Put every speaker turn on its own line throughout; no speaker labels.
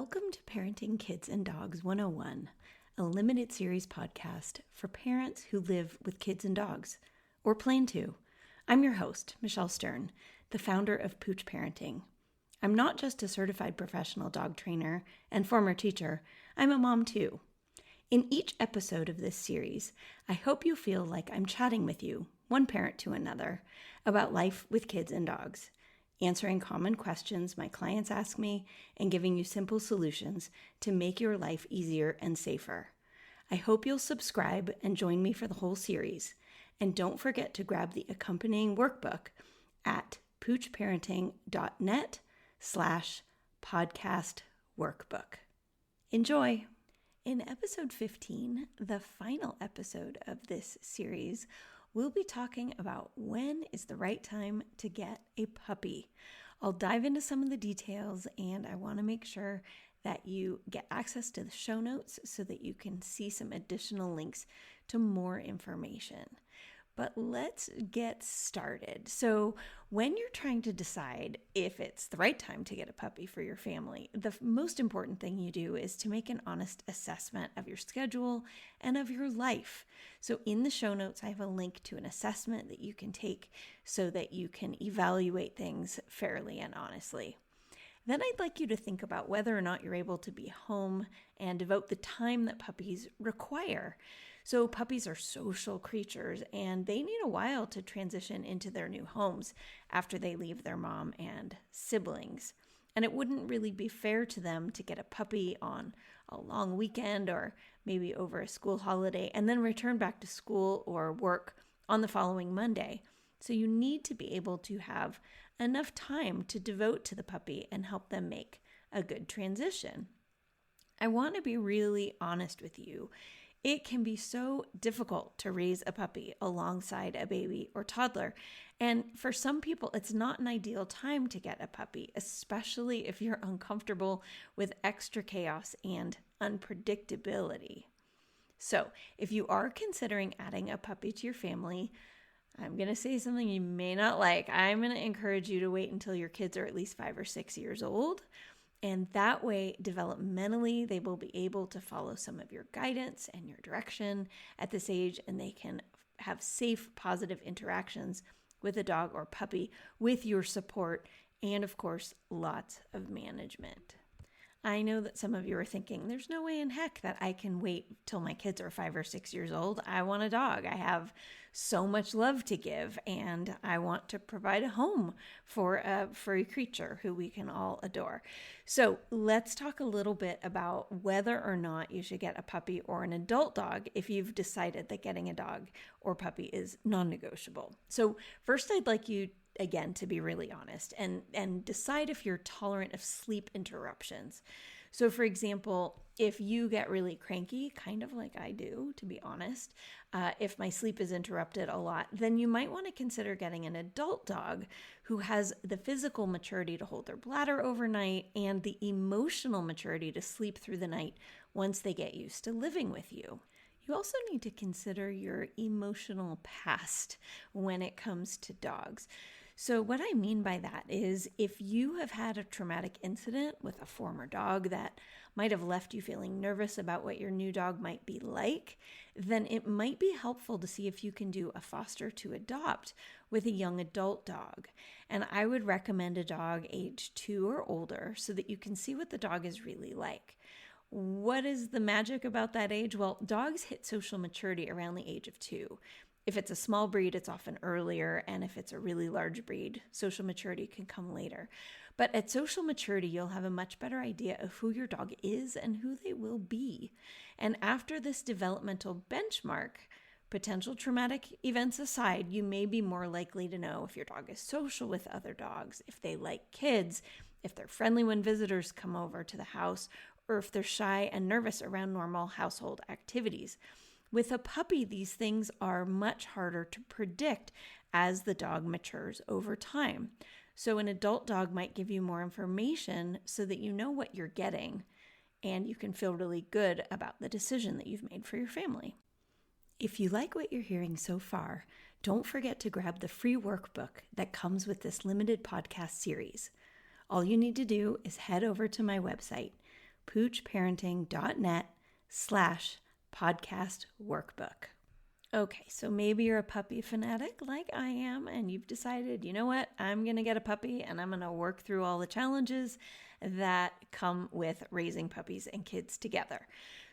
Welcome to Parenting Kids and Dogs 101, a limited series podcast for parents who live with kids and dogs, or plan to. I'm your host, Michelle Stern, the founder of Pooch Parenting. I'm not just a certified professional dog trainer and former teacher, I'm a mom too. In each episode of this series, I hope you feel like I'm chatting with you, one parent to another, about life with kids and dogs, answering common questions my clients ask me, and giving you simple solutions to make your life easier and safer. I hope you'll subscribe and join me for the whole series. And don't forget to grab the accompanying workbook at poochparenting.net/podcast workbook. Enjoy! In episode 15, the final episode of this series, we'll be talking about when is the right time to get a puppy. I'll dive into some of the details, and I want to make sure that you get access to the show notes so that you can see some additional links to more information. But let's get started. So when you're trying to decide if it's the right time to get a puppy for your family, the most important thing you do is to make an honest assessment of your schedule and of your life. So in the show notes, I have a link to an assessment that you can take so that you can evaluate things fairly and honestly. Then I'd like you to think about whether or not you're able to be home and devote the time that puppies require. So puppies are social creatures, and they need a while to transition into their new homes after they leave their mom and siblings. And it wouldn't really be fair to them to get a puppy on a long weekend or maybe over a school holiday and then return back to school or work on the following Monday. So you need to be able to have enough time to devote to the puppy and help them make a good transition. I want to be really honest with you. It can be so difficult to raise a puppy alongside a baby or toddler. And for some people, it's not an ideal time to get a puppy, especially if you're uncomfortable with extra chaos and unpredictability. So if you are considering adding a puppy to your family, I'm going to say something you may not like. I'm going to encourage you to wait until your kids are at least 5 or 6 years old. And that way, developmentally, they will be able to follow some of your guidance and your direction at this age, and they can have safe, positive interactions with a dog or puppy with your support and, of course, lots of management. I know that some of you are thinking, there's no way in heck that I can wait till my kids are 5 or 6 years old. I want a dog. I have so much love to give, and I want to provide a home for a furry creature who we can all adore. So let's talk a little bit about whether or not you should get a puppy or an adult dog if you've decided that getting a dog or puppy is non-negotiable. So first, I'd like you again, to be really honest and decide if you're tolerant of sleep interruptions. So for example, if you get really cranky, kind of like I do, to be honest, if my sleep is interrupted a lot, then you might want to consider getting an adult dog who has the physical maturity to hold their bladder overnight and the emotional maturity to sleep through the night once they get used to living with you. You also need to consider your emotional past when it comes to dogs. So what I mean by that is if you have had a traumatic incident with a former dog that might have left you feeling nervous about what your new dog might be like, then it might be helpful to see if you can do a foster to adopt with a young adult dog. And I would recommend a dog age 2 or older so that you can see what the dog is really like. What is the magic about that age? Well, dogs hit social maturity around the age of 2. If it's a small breed, it's often earlier, and if it's a really large breed, social maturity can come later. But at social maturity, you'll have a much better idea of who your dog is and who they will be. And after this developmental benchmark, potential traumatic events aside, you may be more likely to know if your dog is social with other dogs, if they like kids, if they're friendly when visitors come over to the house, or if they're shy and nervous around normal household activities. With a puppy, these things are much harder to predict as the dog matures over time. So an adult dog might give you more information so that you know what you're getting and you can feel really good about the decision that you've made for your family. If you like what you're hearing so far, don't forget to grab the free workbook that comes with this limited podcast series. All you need to do is head over to my website, poochparenting.net/podcast workbook. Okay, so maybe you're a puppy fanatic like I am, and you've decided, you know what, I'm going to get a puppy and I'm going to work through all the challenges that come with raising puppies and kids together.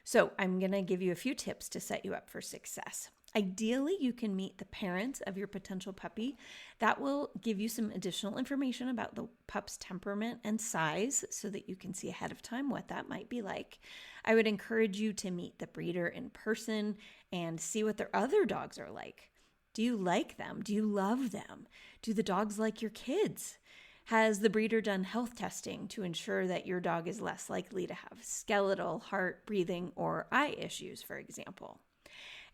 So I'm going to give you a few tips to set you up for success. Ideally, you can meet the parents of your potential puppy. That will give you some additional information about the pup's temperament and size so that you can see ahead of time what that might be like. I would encourage you to meet the breeder in person and see what their other dogs are like. Do you like them? Do you love them? Do the dogs like your kids? Has the breeder done health testing to ensure that your dog is less likely to have skeletal, heart, breathing, or eye issues, for example?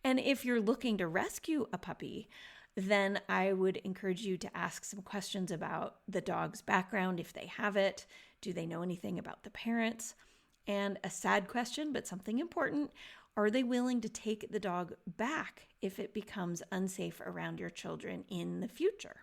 And if you're looking to rescue a puppy, then I would encourage you to ask some questions about the dog's background, if they have it. Do they know anything about the parents? And a sad question, but something important, are they willing to take the dog back if it becomes unsafe around your children in the future?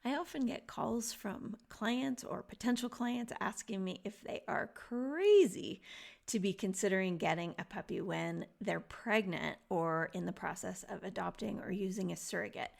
I often get calls from clients or potential clients asking me if they are crazy to be considering getting a puppy when they're pregnant or in the process of adopting or using a surrogate.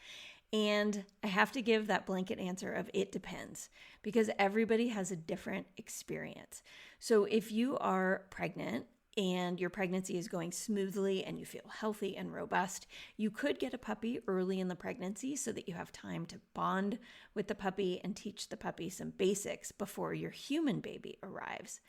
And I have to give that blanket answer of it depends, because everybody has a different experience. So if you are pregnant and your pregnancy is going smoothly and you feel healthy and robust, you could get a puppy early in the pregnancy so that you have time to bond with the puppy and teach the puppy some basics before your human baby arrives.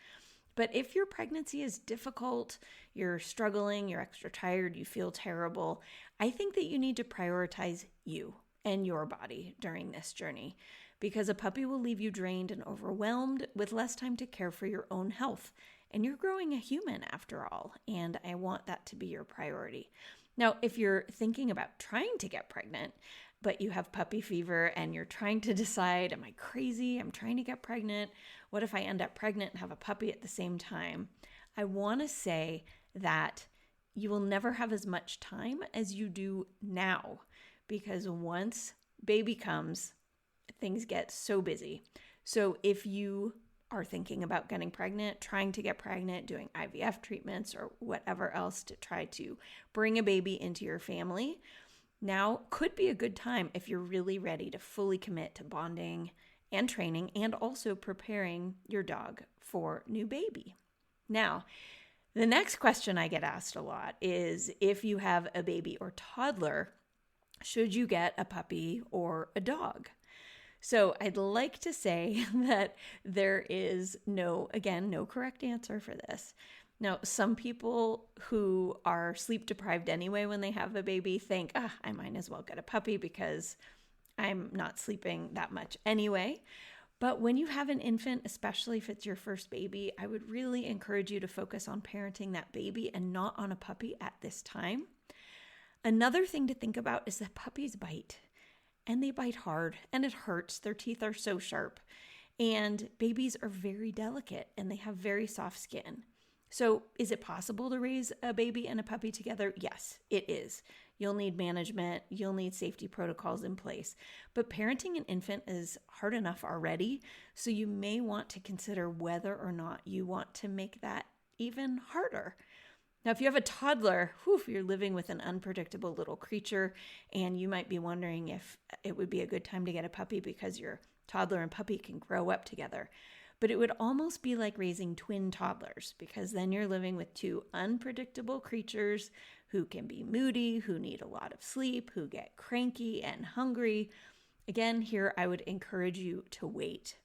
But if your pregnancy is difficult, you're struggling, you're extra tired, you feel terrible, I think that you need to prioritize you and your body during this journey, because a puppy will leave you drained and overwhelmed with less time to care for your own health. And you're growing a human after all, and I want that to be your priority. Now, if you're thinking about trying to get pregnant, but you have puppy fever and you're trying to decide, am I crazy? I'm trying to get pregnant. What if I end up pregnant and have a puppy at the same time? I want to say that you will never have as much time as you do now, because once baby comes, things get so busy. So if you are thinking about getting pregnant, trying to get pregnant, doing IVF treatments or whatever else to try to bring a baby into your family, now could be a good time if you're really ready to fully commit to bonding and training and also preparing your dog for new baby. Now, the next question I get asked a lot is, if you have a baby or toddler, should you get a puppy or a dog? So I'd like to say that there is no correct answer for this. Now, some people who are sleep deprived anyway when they have a baby think, I might as well get a puppy because I'm not sleeping that much anyway. But when you have an infant, especially if it's your first baby, I would really encourage you to focus on parenting that baby and not on a puppy at this time. Another thing to think about is that puppies bite. And they bite hard, and it hurts. Their teeth are so sharp. And babies are very delicate, and they have very soft skin. So is it possible to raise a baby and a puppy together? Yes, it is. You'll need management. You'll need safety protocols in place. But parenting an infant is hard enough already, so you may want to consider whether or not you want to make that even harder. Now, if you have a toddler, you're living with an unpredictable little creature, and you might be wondering if it would be a good time to get a puppy because your toddler and puppy can grow up together. But it would almost be like raising twin toddlers, because then you're living with two unpredictable creatures who can be moody, who need a lot of sleep, who get cranky and hungry. Again, here I would encourage you to wait.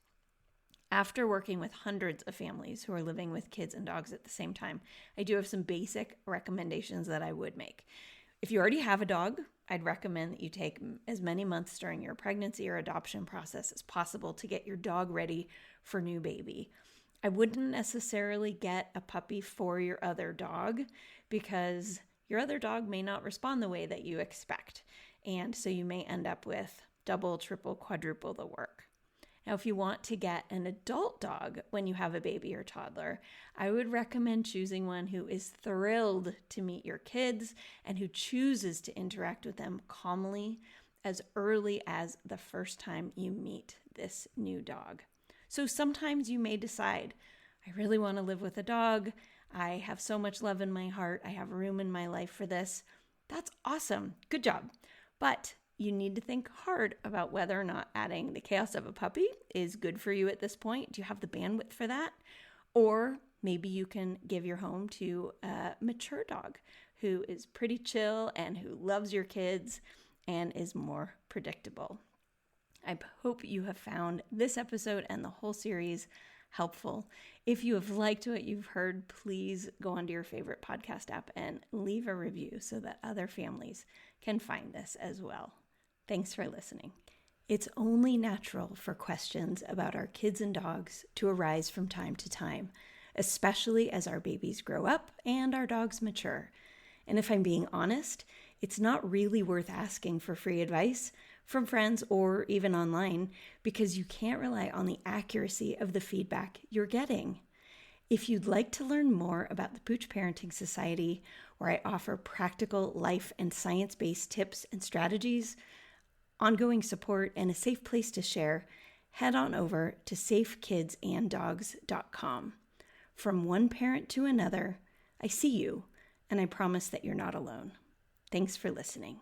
After working with hundreds of families who are living with kids and dogs at the same time, I do have some basic recommendations that I would make. If you already have a dog, I'd recommend that you take as many months during your pregnancy or adoption process as possible to get your dog ready for new baby. I wouldn't necessarily get a puppy for your other dog, because your other dog may not respond the way that you expect. And so you may end up with double, triple, quadruple the work. Now, if you want to get an adult dog when you have a baby or toddler, I would recommend choosing one who is thrilled to meet your kids and who chooses to interact with them calmly as early as the first time you meet this new dog. So sometimes you may decide, I really want to live with a dog. I have so much love in my heart. I have room in my life for this. That's awesome. Good job. But you need to think hard about whether or not adding the chaos of a puppy is good for you at this point. Do you have the bandwidth for that? Or maybe you can give your home to a mature dog who is pretty chill and who loves your kids and is more predictable. I hope you have found this episode and the whole series helpful. If you have liked what you've heard, please go onto your favorite podcast app and leave a review so that other families can find this as well. Thanks for listening. It's only natural for questions about our kids and dogs to arise from time to time, especially as our babies grow up and our dogs mature. And if I'm being honest, it's not really worth asking for free advice from friends or even online because you can't rely on the accuracy of the feedback you're getting. If you'd like to learn more about the Pooch Parenting Society, where I offer practical life and science-based tips and strategies, ongoing support, and a safe place to share, head on over to safekidsanddogs.com. From one parent to another, I see you, and I promise that you're not alone. Thanks for listening.